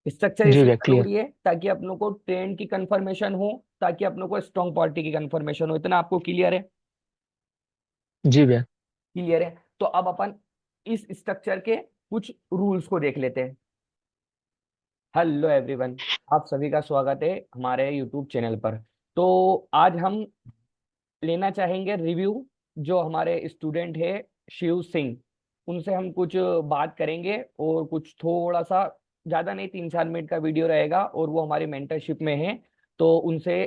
Structure जी इसलिए भैया clear. जरूरी है ताकि अपनों को ट्रेंड की कंफर्मेशन हो, ताकि अपनों को स्ट्रॉन्ग पार्टी की कंफर्मेशन हो। इतना आपको क्लियर है? जी भैया। क्लियर है। तो अब अपन इस स्ट्रक्चर के कुछ रूल्स को देख लेते हैं। हेलो एवरीवन, आप सभी का स्वागत है हमारे यूट्यूब चैनल पर। तो आज हम लेना चाहेंगे रिव्यू, जो हमारे स्टूडेंट है शिव सिंह, उनसे हम कुछ बात करेंगे और कुछ थोड़ा सा, ज़्यादा नहीं, 3-4 मिनट का वीडियो रहेगा और वो हमारी मेंटरशिप में है। तो उनसे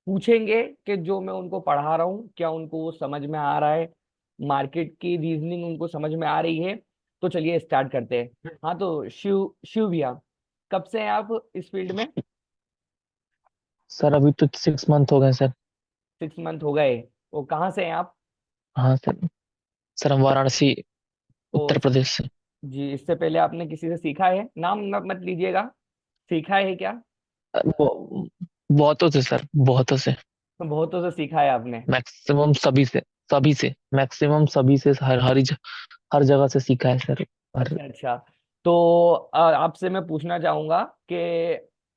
पूछेंगे कि जो मैं उनको पढ़ा रहा हूँ क्या उनको वो समझ में आ रहा है, मार्केट की रीजनिंग उनको समझ में आ रही है। तो चलिए स्टार्ट करते हैं। हाँ तो शिव शिव भैया, कब से हैं आप इस फील्ड में? सर अभी तो 6 मंथ हो गए सर। 6 मंथ हो गए। वो कहाँ से हैं आप? हाँ सर। सर हम वाराणसी, ओ उत्तर प्रदेश से। जी, इससे पहले आपने किसी से सीखा है? नाम मत लीजिएगा। सीखा है क्या? बहुतों से सर, बहुतों से। तो बहुतों से सीखा है आपने। मैक्सिमम सभी से मैक्सिमम सभी से, हर जगह से सीखा है सर। हर। अच्छा अच्छा। तो आपसे मैं पूछना चाहूंगा कि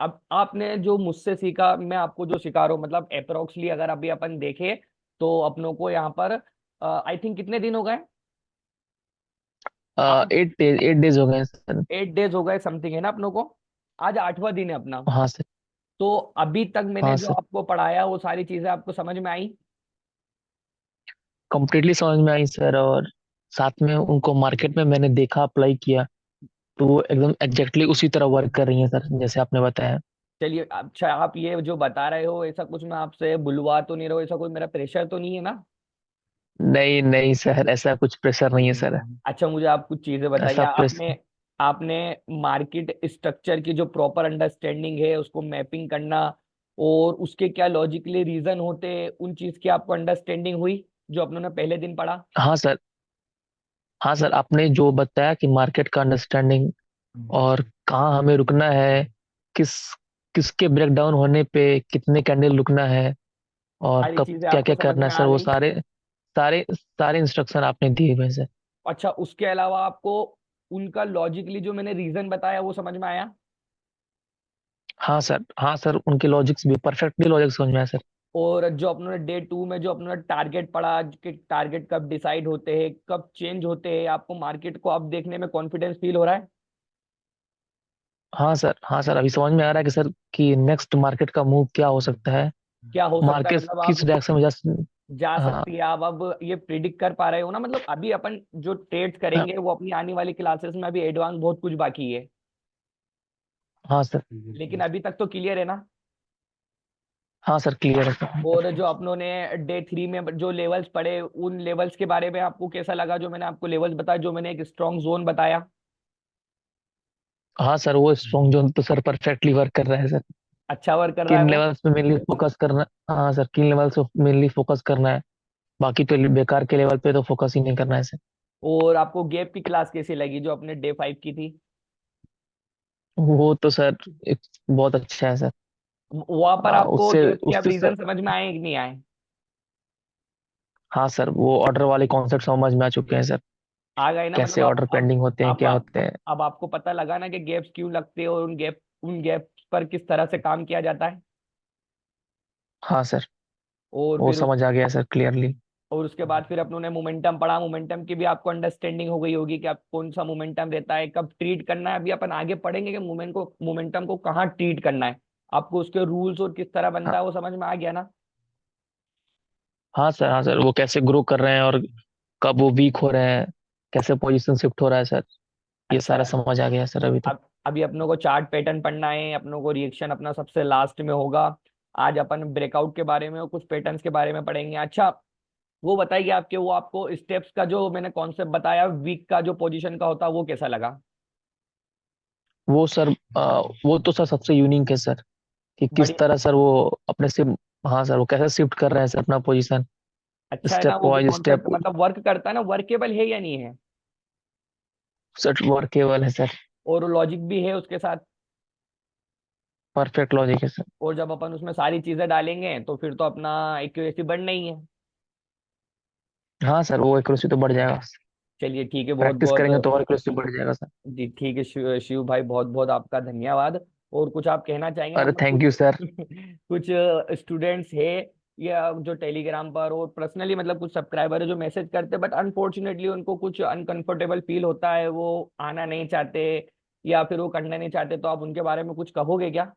अब आपने जो मुझसे सीखा, मैं आपको जो सिखा रहा हूँ, मतलब अप्रोक्सली अगर अभी अपन देखें तो अपनों को यहाँ पर आई थिंक कितने दिन हो गए? आज 8 डेज हो गए सर। 8 डेज हो गए समथिंग है ना अपनों को। आज 8वां दिन है अपना। हाँ सर। तो अभी तक मैंने हाँ जो सर। आपको पढ़ाया वो सारी चीजें आपको समझ में आई? कंप्लीटली समझ में आई सर। और साथ में उनको मार्केट में मैंने देखा, अप्लाई किया, तो वो एकदम एग्जैक्टली उसी तरह वर्क कर रही है सर, जैसे आपने बताया। चलिए, अच्छा आप ये जो बता रहे हो, ऐसा कुछ मैं आपसे बुलवा तो नहीं रहा हूँ, ऐसा कोई मेरा प्रेशर तो नहीं है ना? नहीं नहीं सर, ऐसा कुछ प्रेशर नहीं है सर। अच्छा, मुझे आप कुछ चीजें बताइए। ऐसा आपने प्रेशर। आपने मार्केट स्ट्रक्चर की जो प्रॉपर अंडरस्टैंडिंग है उसको मैपिंग करना, और उसके क्या लॉजिकली रीजन होते हैं, उन चीज की आपको अंडरस्टैंडिंग हुई जो अपनों ने पहले दिन पढ़ा? हाँ सर। हाँ सर, आपने जो बताया कि मार्केट का अंडरस्टैंडिंग और कहाँ हमें रुकना है, किस किसके ब्रेकडाउन होने पे कितने कैंडल रुकना है, और सारी कब चीजें क्या आपको क्या समझ करना है में सर, आ वो गई? सारे सारे सारे इंस्ट्रक्शन आपने दिए हुए हैं सर। अच्छा, उसके अलावा आपको उनका लॉजिकली जो मैंने रीजन बताया वो समझ में आया? हाँ सर, हाँ सर, उनके लॉजिक्स भी परफेक्टली लॉजिक समझ में आया सर। और जो अपनों ने डे 2 में जो अपनों ने टारगेट पढ़ा कि टारगेट कब डिसाइड होते हैं, कब चेंज होते हैं, आपको मार्केट को अब देखने में कॉन्फिडेंस फील हो रहा है? हाँ सर, हाँ सर, अभी समझ में आ रहा है कि सर कि नेक्स्ट मार्केट का मूव क्या हो सकता है। क्या हो सकता है मार्केट मतलब किस आप डायरेक्शन में जा हाँ। सकती है, आप अब ये प्रिडिक्ट कर पा रहे हो ना? मतलब अभी अपन जो ट्रेड्स करेंगे वो अपनी आने वाली क्लासेस में अभी एडवांस बहुत कुछ बाकी है, हाँ सर। लेकिन अभी तक तो क्लियर है ना? हाँ सर, क्लियर है और सर। जो अपनों ने डे 3 में जो लेवल्स पढ़े, उन लेवल्स के बारे में आपको कैसा लगा? जो मैंने आपको लेवल्स बताया, जो मैंने एक स्ट्रॉन्ग जोन बताया। हाँ सर, वो स्ट्रॉन्ग जोन तो सर परफेक्टली वर्क कर रहा है सर। अच्छा वर्क कर रहा है किन वो? लेवल्स पे मेनली फोकस करना। हाँ सर, किन लेवल्स पे मेनली फोकस करना है। बाकी तो बेकार के लेवल पे तो फोकस ही नहीं करना है सर। और आपको गैप की क्लास कैसी लगी जो अपने डे 5 की थी? वो तो सर एक बहुत अच्छा है सर। वहां पर आपको उससे गैप के अब उससे सर। रीजन समझ में आए कि नहीं आए? हाँ सर, वो ऑर्डर वाले कॉन्सेप्ट समझ में आ चुके हैं सर। आ गए ना? मतलब कैसे ऑर्डर पेंडिंग होते हैं, क्या होते हैं। अब आपको पता लगा ना कि गैप्स क्यों लगते हैं और उन गैप्स पर किस तरह से काम किया जाता है। हाँ सर, और वो फिर समझ आ गया सर क्लियरली। और उसके बाद फिर अपनों ने मोमेंटम पढ़ा। मोमेंटम की भी आपको अंडरस्टैंडिंग हो गई होगी कि आप कौन सा मोमेंटम रहता है, कब ट्रीट करना है। अभी अपन आगे पढ़ेंगे कि मोमेंटम को कहाँ ट्रीट करना है। आपको उसके रूल्स और किस तरह बनता हाँ। है वो समझ में आ गया ना? हाँ सर, हाँ सर, वो कैसे ग्रो कर रहे हैं और कब वो वीक हो रहे हैं, कैसे पोजीशन शिफ्ट हो रहा है सर। ये अच्छा, सारा समझ आ गया सर अभी तक। अब अभी अपनों को चार्ट पैटर्न पढ़ना है, अपनों को रिएक्शन अपना सबसे लास्ट में होगा। आज अपन ब्रेकआउट के बारे में और कुछ पैटर्न्स के बारे में पढ़ेंगे। अच्छा, वो बताइए आपके, वो आपको स्टेप्स का जो मैंने कॉन्सेप्ट बताया वीक का जो पोजीशन का होता है वो कैसा लगा? वो सर वो तो सर सबसे यूनिक है सर, कि किस बढ़िया। तरह सर वो अपने से। हाँ सर, वो कैसे शिफ्ट कर रहे हैं सर अपना पोजीशन, अच्छा है ना स्टेप वो वाइज कॉन्सेप्ट? स्टेप। मतलब वर्क करता है ना, वर्केबल है या नहीं है? सर वर्केबल है सर। और लॉजिक भी है उसके साथ? परफेक्ट लॉजिक है सर। और जब अपन उसमें सारी चीजें डालेंगे तो फिर तो अपना एक्यूरेसी बढ़ना ही है। हाँ सर, वो एक्यूरेसी तो बढ़ जाएगा। चलिए ठीक है, बहुत प्रैक्टिस करेंगे बहुत। तो और क्वेश्चन बढ़ जाएगा सर। जी ठीक है, शिव शिव भाई बहुत बहुत आपका धन्यवाद। और कुछ आप कहना चाहेंगे अरे मतलब थैंक कुछ यू सर। कुछ स्टूडेंट्स है या जो टेलीग्राम पर और पर्सनली मतलब कुछ सब्सक्राइबर है जो मैसेज करते हैं, बट अनफॉर्चुनेटली उनको कुछ अनकंफर्टेबल फील होता है, वो आना नहीं चाहते या फिर वो करना नहीं चाहते, तो आप उनके बारे में कुछ कहोगे क्या?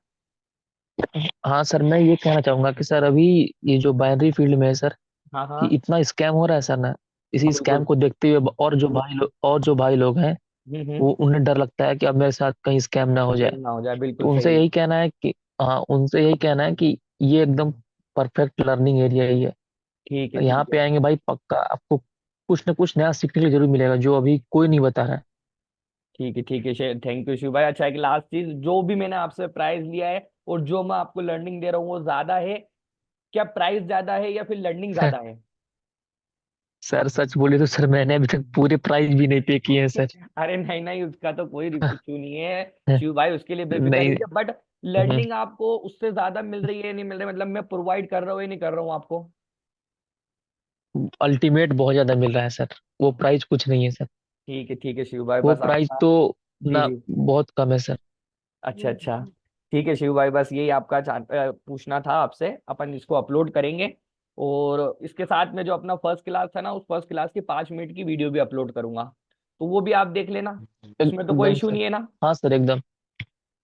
हाँ सर, मैं ये कहना चाहूंगा कि सर अभी ये जो बाइनरी फील्ड में है सर, हाँ कि हाँ। इतना स्कैम हो रहा है सर ना, इसी स्कैम बिल्कुल। को देखते हुए और जो भाई लोग हैं, हम्म। वो उन्हें डर लगता है कि अब मेरे साथ कहीं स्कैम ना हो सेम जाए। ना हो जाए, तो बिल्कुल उनसे सही है। यही कहना है कि, हाँ, उनसे यही कहना है कि ये एकदम परफेक्ट लर्निंग एरिया ही है। ठीक है यहाँ ठीक पे है। आएंगे भाई, पक्का आपको कुछ ना कुछ नया सीखने के लिए जरूर मिलेगा, जो अभी कोई नहीं बता रहा है। ठीक है, थैंक यू शिव भाई। अच्छा, एक लास्ट चीज, जो भी मैंने आपसे प्राइस लिया है और जो मैं आपको लर्निंग दे रहा हूँ, वो ज्यादा है? क्या प्राइस ज्यादा है या फिर लर्निंग ज्यादा है? सर सच बोले तो सर, मैंने अभी तक पूरे प्राइस भी नहीं पे किए हैं सर। अरे नहीं नहीं, उसका तो कोई इशू नहीं है शिव भाई, उसके लिए बेफिक्र नहीं। रहिए। बट लर्निंग आपको उससे ज्यादा मिल रही है नहीं मिल रही, मतलब मैं प्रोवाइड कर रहा हूँ या नहीं कर रहा हूँ आपको? अल्टीमेट बहुत ज्यादा मिल रहा है सर, वो प्राइस कुछ नहीं है सर। ठीक है शिव भाई, वो बस प्राइस आपका। तो जी ना जी। बहुत कम है सर। अच्छा अच्छा। ठीक है शिव भाई, बस यही आपका पूछना था आपसे। अपन इसको अपलोड करेंगे और इसके साथ में जो अपना फर्स्ट क्लास था ना, उस फर्स्ट क्लास की 5 मिनट की वीडियो भी अपलोड करूंगा, तो वो भी आप देख लेना। उसमें तो कोई एकदम इशू सर। नहीं है ना? हाँ सर, एकदम।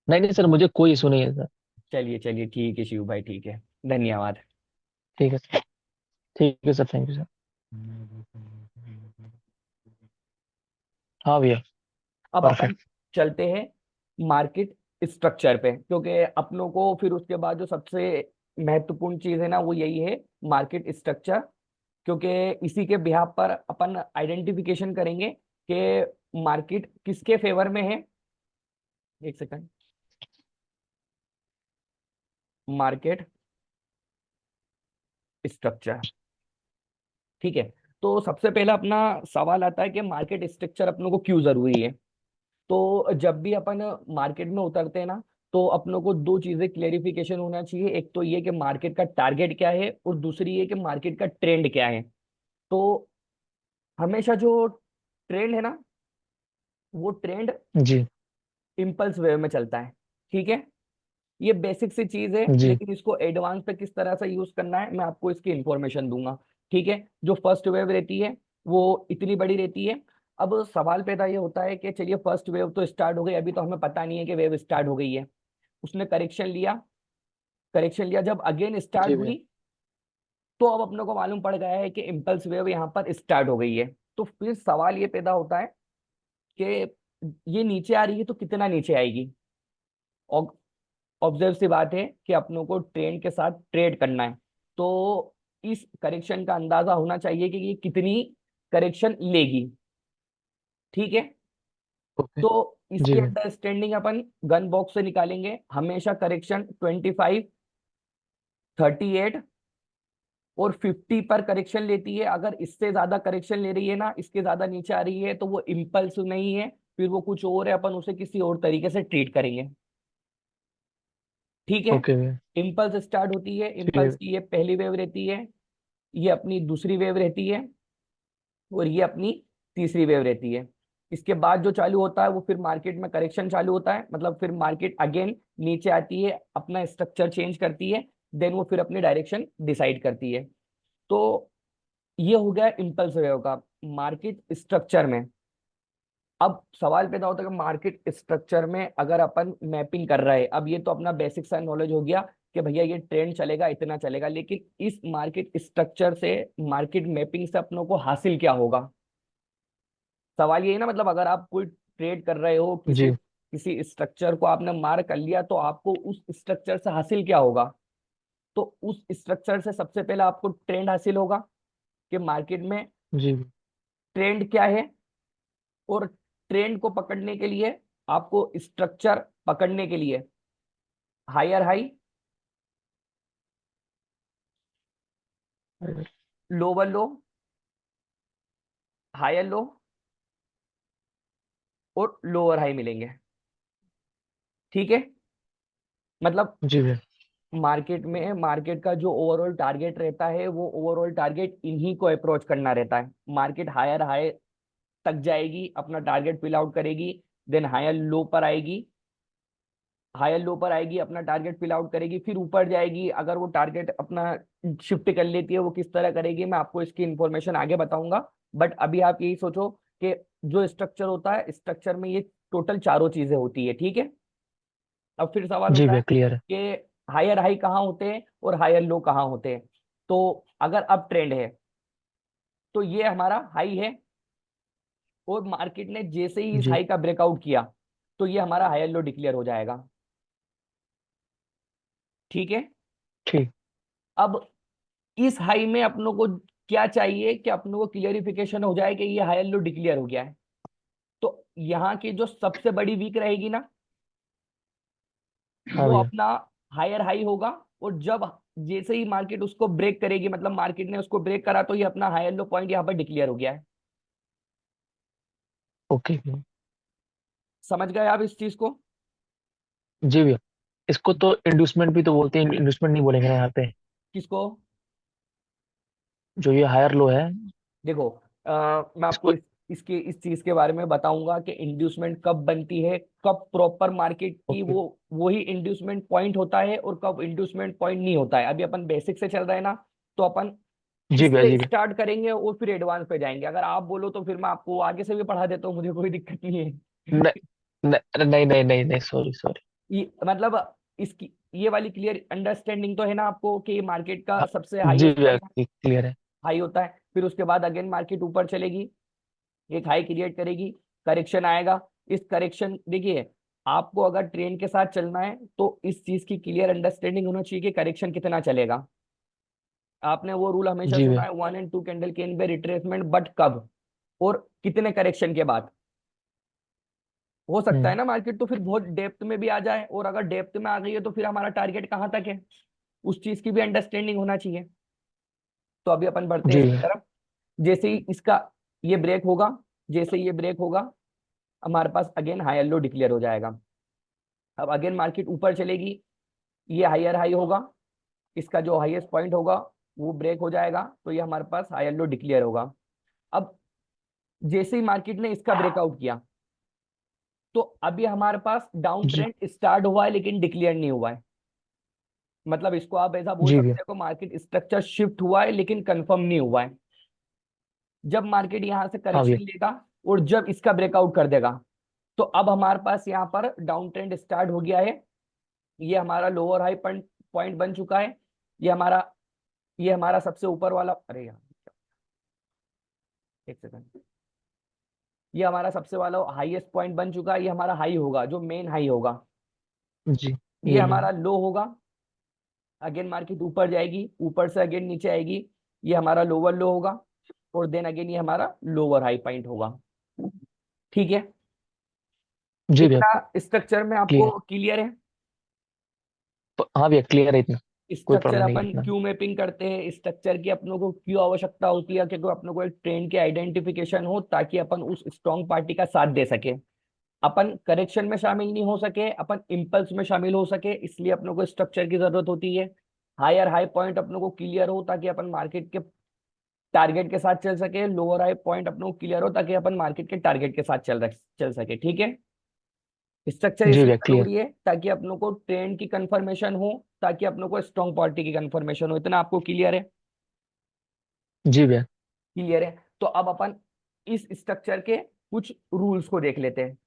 नहीं नहीं सर, मुझे कोई इशू नहीं है सर। चलिए चलिए, ठीक है शिव भाई, ठीक है। धन्यवाद। ठीक है सर। ठीक है सर, थैंक यू सर। हाँ भैया। अब अपन परफेक्ट। चलते हैं मार्केट स्ट्रक्चर पे, क्योंकि अपनों को फिर उसके बाद जो सबसे महत्वपूर्ण चीज है ना, वो यही है, मार्केट स्ट्रक्चर। क्योंकि इसी के बिहाफ पर अपन आइडेंटिफिकेशन करेंगे कि मार्केट किसके फेवर में है। एक सेकंड। मार्केट स्ट्रक्चर, ठीक है। तो सबसे पहला अपना सवाल आता है कि मार्केट स्ट्रक्चर अपनों को क्यों जरूरी है। तो जब भी अपन मार्केट में उतरते हैं ना, तो अपनों को दो चीजें क्लेरिफिकेशन होना चाहिए। एक तो ये कि मार्केट का टारगेट क्या है, और दूसरी ये कि मार्केट का ट्रेंड क्या है। तो हमेशा जो ट्रेंड है ना, वो ट्रेंड जी। इम्पल्स वे में चलता है। ठीक है, ये बेसिक सी चीज है, जी। लेकिन इसको एडवांस पे किस तरह से यूज करना है, मैं आपको इसकी इंफॉर्मेशन दूंगा। ठीक है, जो फर्स्ट वेव रहती है वो इतनी बड़ी रहती है। अब सवाल पैदा ये होता है कि चलिए फर्स्ट वेव तो स्टार्ट हो गई, अभी तो हमें पता नहीं है कि वेव स्टार्ट हो गई है। उसने करेक्शन लिया, करेक्शन लिया, जब अगेन स्टार्ट जी भैया। हुई, तो अब अपने को मालूम पड़ गया है कि इम्पल्स वेव यहाँ पर स्टार्ट हो गई है। तो फिर सवाल ये पैदा होता है कि ये नीचे आ रही है तो कितना नीचे आएगी। ऑब्जर्व सी बात है कि अपनों को ट्रेंड के साथ ट्रेड करना है, तो इस करेक्शन का अंदाजा होना चाहिए कि ये कितनी करेक्शन लेगी। ठीक है, ओके। तो जी इसके भैया। अंडरस्टैंडिंग अपन गन बॉक्स से निकालेंगे। हमेशा करेक्शन 25, 38 और 50 पर करेक्शन लेती है। अगर इससे ज्यादा करेक्शन ले रही है ना, इसके ज्यादा नीचे आ रही है, तो वो इम्पल्स नहीं है, फिर वो कुछ और है, अपन उसे किसी और तरीके से ट्रीट करेंगे। ठीक है, ओके भैया। इम्पल्स स्टार्ट होती है, ठीक है। इम्पल्स की ये पहली वेव रहती है, ये अपनी दूसरी वेव रहती है, और ये अपनी तीसरी वेव रहती है। इसके बाद जो चालू होता है वो फिर मार्केट में करेक्शन चालू होता है, मतलब फिर मार्केट अगेन नीचे आती है, अपना स्ट्रक्चर चेंज करती है, देन वो फिर अपनी डायरेक्शन डिसाइड करती है। तो ये हो गया इम्पल्स वेव का मार्केट स्ट्रक्चर में। अब सवाल पैदा होता है कि मार्केट स्ट्रक्चर में अगर अपन मैपिंग कर रहे हैं, अब ये तो अपना बेसिक सा नॉलेज हो गया कि भैया ये ट्रेंड चलेगा, इतना चलेगा, लेकिन इस मार्केट स्ट्रक्चर से, मार्केट मैपिंग से अपनों को हासिल क्या होगा। सवाल ये है ना, मतलब अगर आप कोई ट्रेड कर रहे हो, किसी जी। किसी स्ट्रक्चर को आपने मार्क कर लिया, तो आपको उस स्ट्रक्चर से हासिल क्या होगा। तो उस स्ट्रक्चर से सबसे पहले आपको ट्रेंड हासिल होगा कि मार्केट में जी। ट्रेंड क्या है, और ट्रेंड को पकड़ने के लिए आपको स्ट्रक्चर पकड़ने के लिए higher high, lower low, higher low और लोअर हाई मिलेंगे। ठीक है, मतलब जी भैया। मार्केट में मार्केट का जो ओवरऑल टारगेट रहता है, वो ओवरऑल टारगेट इन्हीं को अप्रोच करना रहता है। मार्केट हायर हाई तक जाएगी, अपना टारगेट फिल आउट करेगी, देन हायर लो पर आएगी, हायर लो पर आएगी, अपना टारगेट फिल आउट करेगी, फिर ऊपर जाएगी। अगर वो टारगेट अपना शिफ्ट कर लेती है, वो किस तरह करेगी मैं आपको इसकी इंफॉर्मेशन आगे बताऊंगा। बट अभी आप यही सोचो कि जो स्ट्रक्चर होता है, स्ट्रक्चर में ये टोटल चारों चीजें होती है, ठीक है। अब फिर सवाल जी होता है भैया क्लियर है। कि हायर हाई कहाँ होते हैं और हायर लो कहाँ होते हैं। तो अगर अप ट्रेंड है तो ये हमारा हाई है, और मार्केट ने जैसे ही इस जी हाई का ब्रेकआउट किया तो ये हमारा हायर लो डिक्लेयर हो जाएगा, ठीक है। ठीक। अब इस हाई में अपनों को क्या चाहिए कि अपनों को क्लियरिफिकेशन हो जाए कि ये हायर लो डिक्लेयर हो गया है। तो यहाँ की जो सबसे बड़ी वीक रहेगी ना, हाँ वो भैया। अपना हायर हाई होगा। और जब जैसे ही मार्केट उसको ब्रेक करेगी, मतलब मार्केट ने उसको ब्रेक करा, तो ये अपना हायर लो पॉइंट यहाँ पर डिक्लेयर हो गया है। ओके भैया। समझ गए आप इस चीज को? जी भैया। इसको तो इंड्यूसमेंट भी तो बोलते हैं, इंड्यूसमेंट नहीं बोलेंगे ना यहाँ पे? किसको? जो ये हायर लो है देखो, मैं आपको इसको। इसके इस चीज के बारे में बताऊंगा कि इंड्यूसमेंट कब बनती है, कब प्रॉपर मार्केट की ओके। वो ही इंड्यूसमेंट पॉइंट होता है, और कब इंड्यूसमेंट पॉइंट नहीं होता है। अभी अपन बेसिक से चल रहे हैं ना, तो अपन जी भैया इससे जी भैया। स्टार्ट करेंगे और फिर एडवांस पे जाएंगे। अगर आप बोलो तो फिर मैं आपको आगे से भी पढ़ा देता हूँ, मुझे कोई दिक्कत नहीं है। नहीं नहीं नहीं नहीं नहीं, सॉरी सॉरी। मतलब इसकी ये वाली क्लियर अंडरस्टैंडिंग तो है ना आपको कि मार्केट का हाँ सबसे जी हाईएस्ट भैया पॉइंट क्लियर है। हाई होता है। फिर उसके बाद अगेन मार्केट ऊपर चलेगी, एक हाई क्रिएट करेगी, करेक्शन आएगा। इस करेक्शन देखिए, आपको अगर ट्रेंड के साथ चलना है तो इस चीज की क्लियर अंडरस्टैंडिंग होना चाहिए कि करेक्शन कितना चलेगा। आपने वो रूल हमेशा जी सुना भैया। है, 1 and 2 कैंडल के इन पे रिट्रेसमेंट, बट कब और कितने करेक्शन के बाद। हो सकता है हम्म। ना मार्केट तो फिर बहुत डेप्थ में भी आ जाए, और अगर डेप्थ में आ गई है तो फिर हमारा टारगेट कहाँ तक है, उस चीज की भी अंडरस्टैंडिंग होना चाहिए। तो अभी अपन बढ़ते हैं जी इसकी भैया। तरफ। जैसे ही इसका ये ब्रेक होगा, जैसे ही ये ब्रेक होगा, हमारे पास अगेन हायर लो डिक्लेयर हो जाएगा। अब अगेन मार्केट ऊपर चलेगी, ये हायर हाई होगा, इसका जो हाईएस्ट पॉइंट होगा वो ब्रेक हो जाएगा, तो ये हमारे पास हायर लो डिक्लेयर होगा। अब जैसे ही मार्केट ने इसका ब्रेकआउट किया, तो अभी हमारे पास डाउन जी ट्रेंड स्टार्ट हुआ है लेकिन डिक्लेयर नहीं हुआ है। मतलब इसको आप ऐसा बोल जी भैया। सकते हो, मार्केट स्ट्रक्चर शिफ्ट हुआ है लेकिन कंफर्म नहीं हुआ है। जब मार्केट यहाँ से हाँ करेक्शन भैया। लेगा और जब इसका ब्रेकआउट कर देगा, तो अब हमारे पास यहाँ पर डाउन ट्रेंड स्टार्ट हो गया है। ये हमारा लोअर हाई पॉइंट पॉइंट बन चुका है। ये हमारा ये हमारा सबसे ऊपर वाला, अरे यार एक सेकंड, ये हमारा सबसे वाला हाईएस्ट पॉइंट बन चुका है। ये हमारा हाई होगा, जो मेन हाई होगा। जी ये ये लो। हमारा लो होगा। अगेन मार्केट ऊपर जाएगी, ऊपर से अगेन नीचे आएगी, ये हमारा लोअर लो होगा। और देन अगेन ये हमारा लोअर हाई पॉइंट होगा, ठीक है। जी भैया इतना स्ट्रक्चर में आपको क्लियर। क्लियर है? हाँ भैया क्लियर है इतना। कोई स्ट्रक्चर प्रॉब्लम नहीं है अपन इतना। क्यों मैपिंग करते हैं, स्ट्रक्चर की अपनों को क्यों आवश्यकता होती है, क्योंकि अपनों को एक ट्रेंड की आइडेंटिफिकेशन हो, ताकि अपन उस स्ट्रॉन्ग पार्टी का साथ दे सके। अपन करेक्शन में शामिल नहीं हो सके, अपन इम्पल्स में शामिल हो सके, इसलिए अपनों को स्ट्रक्चर की जरूरत होती है। हायर हाई पॉइंट अपनों को क्लियर हो ताकि अपन मार्केट के टारगेट के साथ चल सके, लोअर हाई पॉइंट अपनों को क्लियर हो ताकि अपन मार्केट के टारगेट के साथ चल सके, ठीक है। स्ट्रक्चर जी इसलिए भैया क्लियर। जरूरी है ताकि अपनों को ट्रेंड की कंफर्मेशन हो, ताकि अपनों को स्ट्रॉन्ग पार्टी की कंफर्मेशन हो। इतना आपको क्लियर है? जी भैया। क्लियर है। तो अब अपन इस स्ट्रक्चर के कुछ रूल्स को देख लेते हैं।